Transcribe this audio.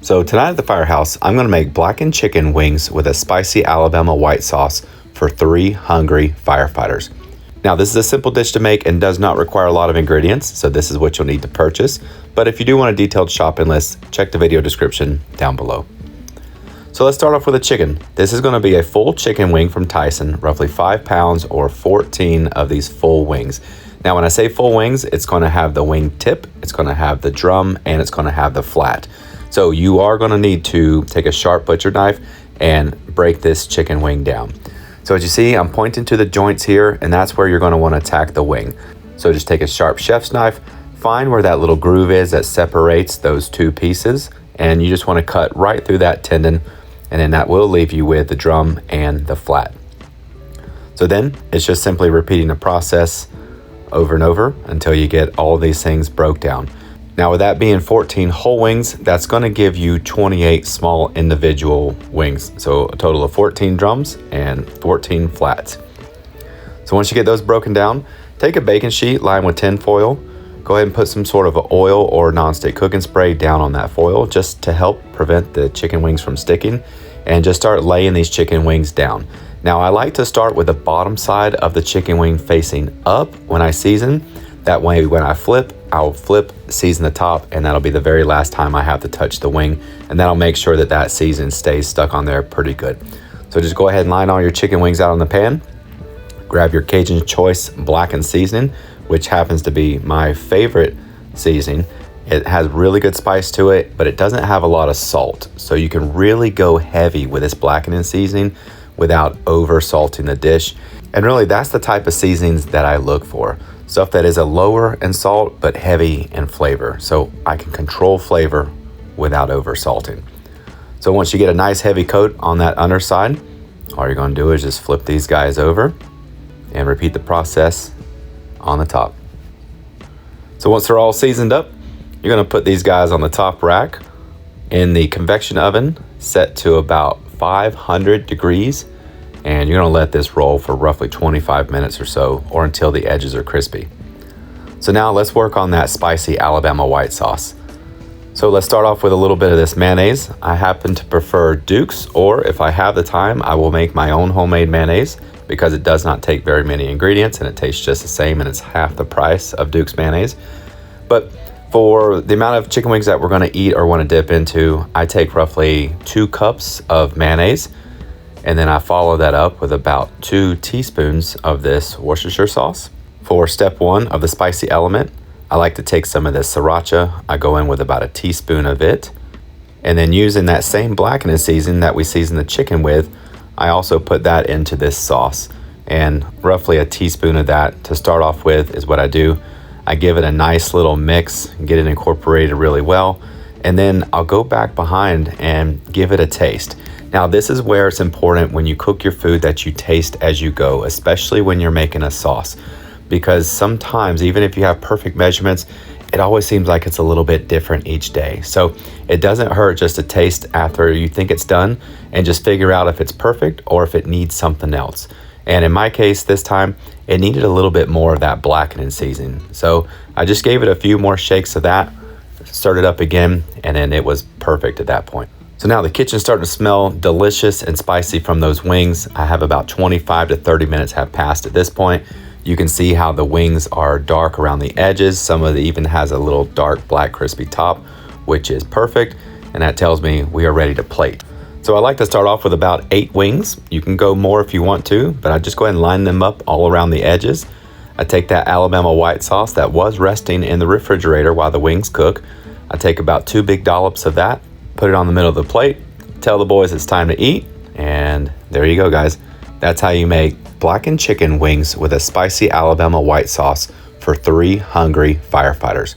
So tonight at the firehouse, I'm going to make blackened chicken wings with a spicy Alabama white sauce for 3 hungry firefighters. Now this is a simple dish to make and does not require a lot of ingredients, so this is what you'll need to purchase. But if you do want a detailed shopping list, check the video description down below. So let's start off with the chicken. This is going to be a full chicken wing from Tyson, roughly 5 pounds or 14 of these full wings. Now when I say full wings, it's going to have the wing tip, it's going to have the drum, and it's going to have the flat. So you are going to need to take a sharp butcher knife and break this chicken wing down. So as you see, I'm pointing to the joints here, and that's where you're going to want to attack the wing. So just take a sharp chef's knife, find where that little groove is that separates those two pieces, and you just want to cut right through that tendon, and then that will leave you with the drum and the flat. So then it's just simply repeating the process over and over until you get all these things broke down. Now with that being 14 whole wings, that's going to give you 28 small individual wings. So a total of 14 drums and 14 flats. So once you get those broken down, take a baking sheet lined with tin foil. Go ahead and put some sort of oil or nonstick cooking spray down on that foil just to help prevent the chicken wings from sticking, and just start laying these chicken wings down. Now I like to start with the bottom side of the chicken wing facing up when I season. That way when I flip, I'll flip, season the top, and that'll be the very last time I have to touch the wing, and that'll make sure that that season stays stuck on there pretty good. So just go ahead and line all your chicken wings out on the pan. Grab your Cajun Choice Blackened Seasoning, which happens to be my favorite seasoning. It has really good spice to it, but it doesn't have a lot of salt. So you can really go heavy with this Blackening Seasoning without over salting the dish. And really that's the type of seasonings that I look for. Stuff that is a lower in salt but heavy in flavor, so I can control flavor without over salting. So once you get a nice heavy coat on that underside, all you're going to do is just flip these guys over and repeat the process on the top. So once they're all seasoned up, you're going to put these guys on the top rack in the convection oven set to about 500 degrees, and you're going to let this roll for roughly 25 minutes or so, or until the edges are crispy. So now let's work on that spicy Alabama white sauce. So let's start off with a little bit of this mayonnaise. I happen to prefer Duke's, or if I have the time, I will make my own homemade mayonnaise because it does not take very many ingredients and it tastes just the same, and it's half the price of Duke's mayonnaise. But for the amount of chicken wings that we're going to eat or want to dip into, I take roughly 2 cups of mayonnaise, and then I follow that up with about 2 teaspoons of this Worcestershire sauce. For step 1 of the spicy element, I like to take some of this Siracha. I go in with about a teaspoon of it. And then using that same blackening seasoning that we season the chicken with, I also put that into this sauce. And roughly a teaspoon of that to start off with is what I do. I give it a nice little mix, get it incorporated really well. And then I'll go back behind and give it a taste. Now this is where it's important when you cook your food that you taste as you go, especially when you're making a sauce. Because sometimes, even if you have perfect measurements, it always seems like it's a little bit different each day. So it doesn't hurt just to taste after you think it's done and just figure out if it's perfect or if it needs something else. And in my case this time, it needed a little bit more of that blackening seasoning. So I just gave it a few more shakes of that, stirred it up again, and then it was perfect at that point. So now the kitchen's starting to smell delicious and spicy from those wings. I have about 25 to 30 minutes have passed at this point. You can see how the wings are dark around the edges. Some of it even has a little dark black crispy top, which is perfect. And that tells me we are ready to plate. So I like to start off with about 8 wings. You can go more if you want to, but I just go ahead and line them up all around the edges. I take that Alabama white sauce that was resting in the refrigerator while the wings cook. I take about 2 big dollops of that, put it on the middle of the plate, tell the boys it's time to eat, and there you go, guys. That's how you make blackened chicken wings with a spicy Alabama white sauce for 3 hungry firefighters.